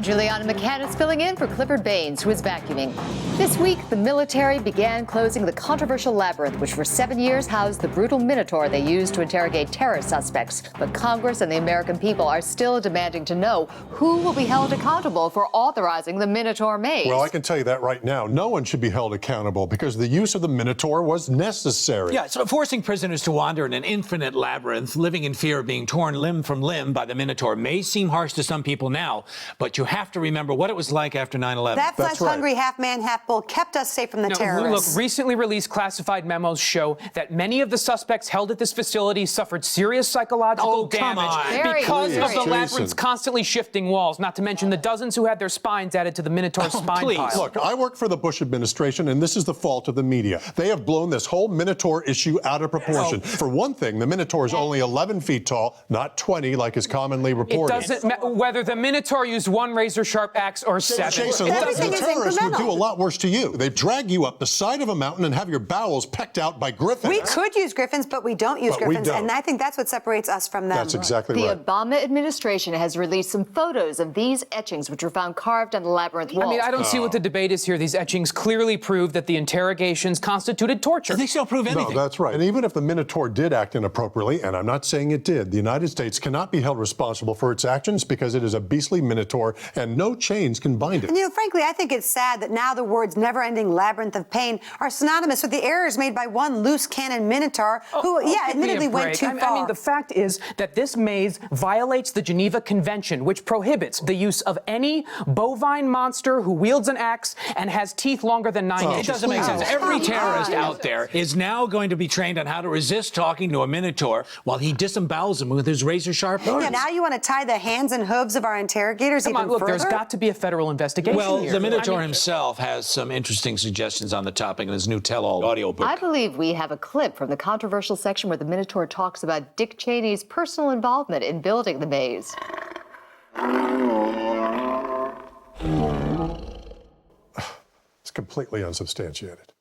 Juliana McCann is filling in for Clifford Baines, who is vacuuming. This week, the military began closing the controversial labyrinth, which for 7 years housed the brutal Minotaur they used to interrogate terror suspects. But Congress and the American people are still demanding to know who will be held accountable for authorizing the Minotaur maze. Well, I can tell you that right now. No one should be held accountable because the use of the Minotaur was necessary. Yeah, so forcing prisoners to wander in an infinite labyrinth, living in fear of being torn limb from limb by the Minotaur may seem harsh to some people now, but you have to remember what it was like after 9/11. That flesh-hungry half-man, half-bull kept us safe from the terrorists. Look, recently released classified memos show that many of the suspects held at this facility suffered serious psychological damage because of the labyrinth's constantly shifting walls, not to mention the dozens who had their spines added to the Minotaur's spine pile. Look, I work for the Bush administration, and this is the fault of the media. They have blown this whole Minotaur issue out of proportion. For one thing, the Minotaur is only 11 feet tall, not 20 like is commonly reported. It doesn't matter whether the Minotaur used one razor-sharp axe or 7. Jason, look, the terrorists would do a lot worse to you. They'd drag you up the side of a mountain and have your bowels pecked out by griffins. We could use griffins, but we don't use griffins, and I think that's what separates us from them. That's exactly right. The Obama administration has released some photos of these etchings, which were found carved on the labyrinth walls. I mean, I don't see what the debate is here. These etchings clearly prove that the interrogations constituted torture. They still prove anything. No, that's right. And even if the Minotaur did act inappropriately, and I'm not saying it did, the United States cannot be held responsible for its actions because it is a beastly Minotaur and no chains can bind it. And, you know, frankly, I think it's sad that now the words never-ending labyrinth of pain are synonymous with the errors made by one loose cannon Minotaur who, admittedly went too far. I mean, the fact is that this maze violates the Geneva Convention, which prohibits the use of any bovine monster who wields an axe and has teeth longer than 9 inches. It doesn't make sense. Every terrorist out there is now going to be trained on how to resist talking to a Minotaur while he disembowels him with his razor-sharp knives. Yeah, now you want to tie the hands and hooves of our interrogators even further? Look, there's got to be a federal investigation Well, here. the Minotaur himself has some interesting suggestions on the topic in his new tell-all audiobook. I believe we have a clip from the controversial section where the Minotaur talks about Dick Cheney's personal involvement in building the maze. It's completely unsubstantiated.